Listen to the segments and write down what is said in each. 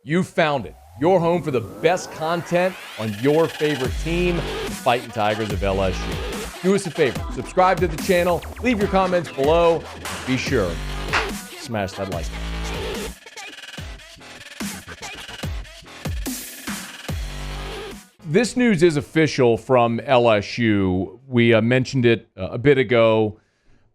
You found it. Your home for the best content on your favorite team, the Fighting Tigers of LSU. Do us a favor. Subscribe to the channel. Leave your comments below. Be sure, smash that like button. This news is official from LSU. We mentioned it a bit ago,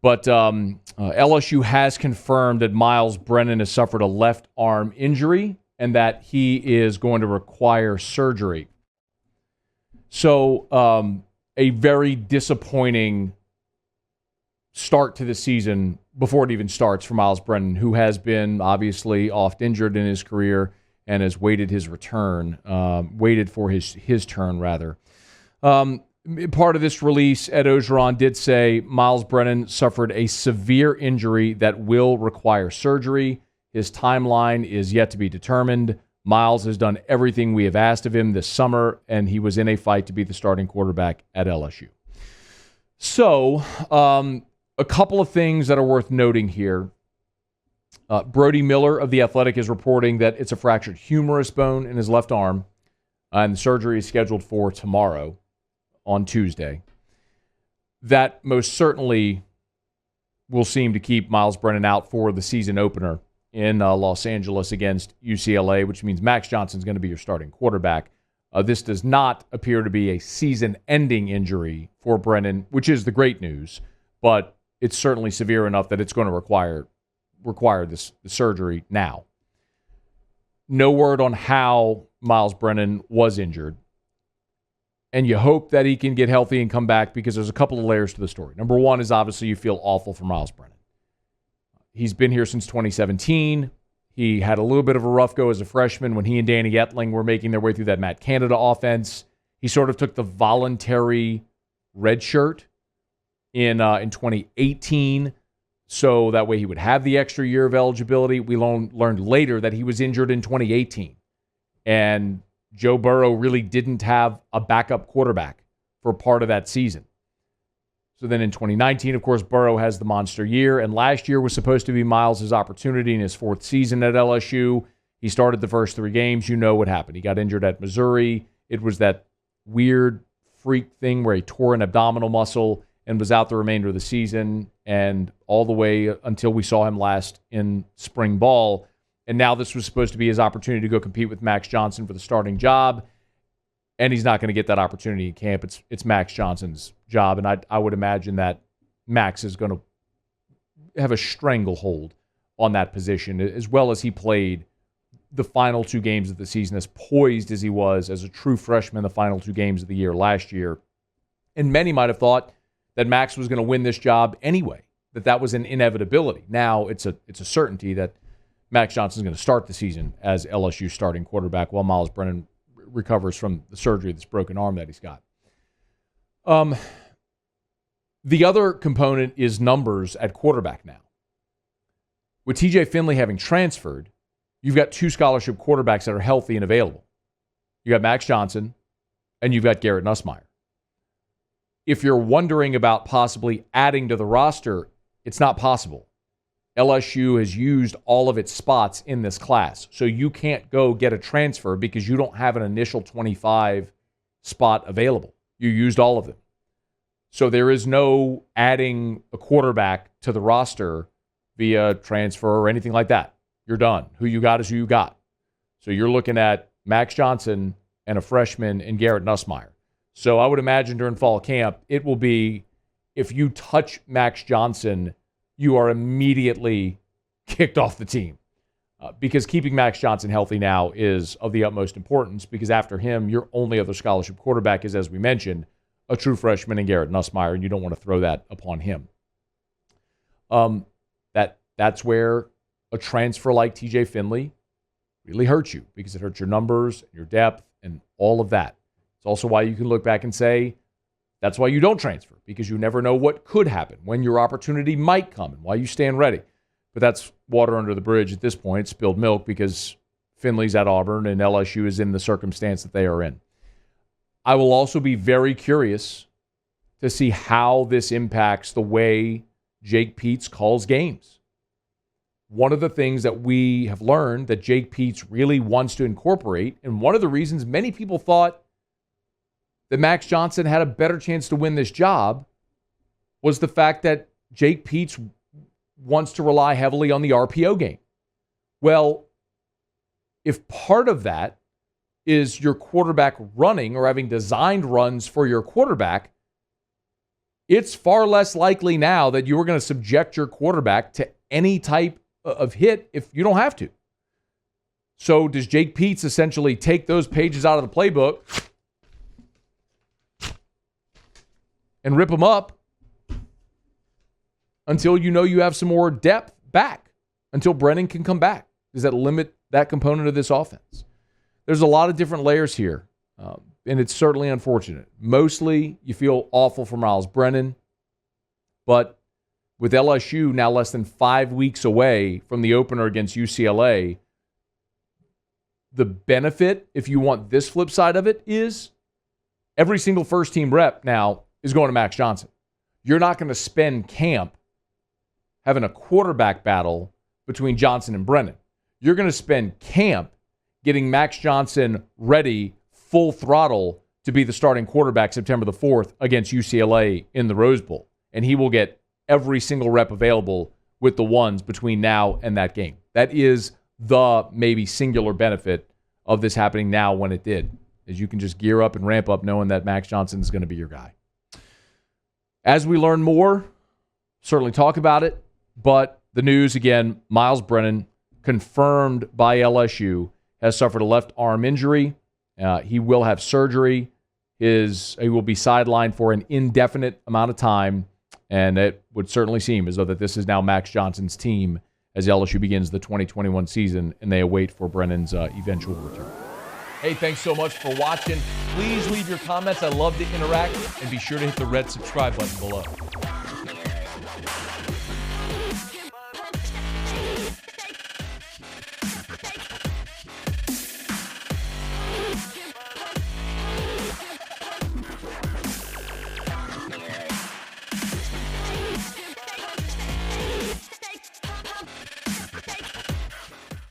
but LSU has confirmed that Myles Brennan has suffered a left arm injury and that he is going to require surgery. So a very disappointing start to the season before it even starts for Myles Brennan, who has been obviously oft injured in his career and has waited his return, waited for his turn, rather. Part of this release, Ed Ogeron did say Myles Brennan suffered a severe injury that will require surgery. His timeline is yet to be determined. Myles has done everything we have asked of him this summer, and he was in a fight to be the starting quarterback at LSU. So, a couple of things that are worth noting here. Brody Miller of The Athletic is reporting that it's a fractured humerus bone in his left arm, and the surgery is scheduled for tomorrow on Tuesday. That most certainly will seem to keep Myles Brennan out for the season opener in Los Angeles against UCLA, which means Max Johnson is going to be your starting quarterback. This does not appear to be a season-ending injury for Brennan, which is the great news, but it's certainly severe enough that it's going to require the surgery now. No word on how Myles Brennan was injured. And you hope that he can get healthy and come back because there's a couple of layers to the story. Number one is obviously you feel awful for Myles Brennan. He's been here since 2017. He had a little bit of a rough go as a freshman when he and Danny Etling were making their way through that Matt Canada offense. He sort of took the voluntary red shirt in 2018, so that way he would have the extra year of eligibility. We learned later that he was injured in 2018, and Joe Burrow really didn't have a backup quarterback for part of that season. So then in 2019, of course, Burrow has the monster year, and last year was supposed to be Myles' opportunity in his fourth season at LSU. He started the first 3 games. You know what happened. He got injured at Missouri. It was that weird freak thing where he tore an abdominal muscle and was out the remainder of the season and all the way until we saw him last in spring ball. And now this was supposed to be his opportunity to go compete with Max Johnson for the starting job. And he's not going to get that opportunity in camp. It's Max Johnson's job. And I would imagine that Max is going to have a stranglehold on that position, as well as he played the final 2 games of the season, as poised as he was as a true freshman the final 2 games of the year last year. And many might have thought that Max was going to win this job anyway, that was an inevitability. Now it's a certainty that Max Johnson is going to start the season as LSU starting quarterback while Myles Brennan recovers from the surgery of this broken arm that he's got. The other component is numbers at quarterback now. With TJ Finley having transferred, you've got 2 scholarship quarterbacks that are healthy and available. You got Max Johnson, and you've got Garrett Nussmeier. If you're wondering about possibly adding to the roster, it's not possible. LSU has used all of its spots in this class, so you can't go get a transfer because you don't have an initial 25 spot available. You used all of them. So there is no adding a quarterback to the roster via transfer or anything like that. You're done. Who you got is who you got. So you're looking at Max Johnson and a freshman in Garrett Nussmeier. So I would imagine during fall camp, it will be, if you touch Max Johnson, you are immediately kicked off the team. Because keeping Max Johnson healthy now is of the utmost importance, because after him, your only other scholarship quarterback is, as we mentioned, a true freshman in Garrett Nussmeier, and you don't want to throw that upon him. That's where a transfer like TJ Finley really hurts you, because it hurts your numbers, your depth, and all of that. It's also why you can look back and say, that's why you don't transfer, because you never know what could happen, when your opportunity might come, and why you stand ready. But that's water under the bridge at this point, spilled milk, because Finley's at Auburn and LSU is in the circumstance that they are in. I will also be very curious to see how this impacts the way Jake Peetz calls games. one of the things that we have learned that Jake Peetz really wants to incorporate, and one of the reasons many people thought that Max Johnson had a better chance to win this job, was the fact that Jake Peetz wants to rely heavily on the RPO game. Well, if part of that is your quarterback running or having designed runs for your quarterback, it's far less likely now that you're going to subject your quarterback to any type of hit if you don't have to. So does Jake Peetz essentially take those pages out of the playbook and rip them up until you know you have some more depth back, until Brennan can come back? Does that limit that component of this offense? There's a lot of different layers here, and it's certainly unfortunate. Mostly, you feel awful for Myles Brennan, but with LSU now less than 5 weeks away from the opener against UCLA, the benefit, if you want this flip side of it, is every single first-team rep now is going to Max Johnson. You're not going to spend camp having a quarterback battle between Johnson and Brennan. You're going to spend camp getting Max Johnson ready full throttle to be the starting quarterback September the 4th against UCLA in the Rose Bowl. And he will get every single rep available with the ones between now and that game. That is the maybe singular benefit of this happening now when it did, is you can just gear up and ramp up knowing that Max Johnson is going to be your guy. As we learn more, certainly talk about it, but the news, again, Myles Brennan, confirmed by LSU, has suffered a left arm injury. He will have surgery. He will be sidelined for an indefinite amount of time, and it would certainly seem as though that this is now Max Johnson's team as LSU begins the 2021 season, and they await for Brennan's eventual return. Hey, thanks so much for watching. Please leave your comments. I love to interact, and be sure to hit the red subscribe button below.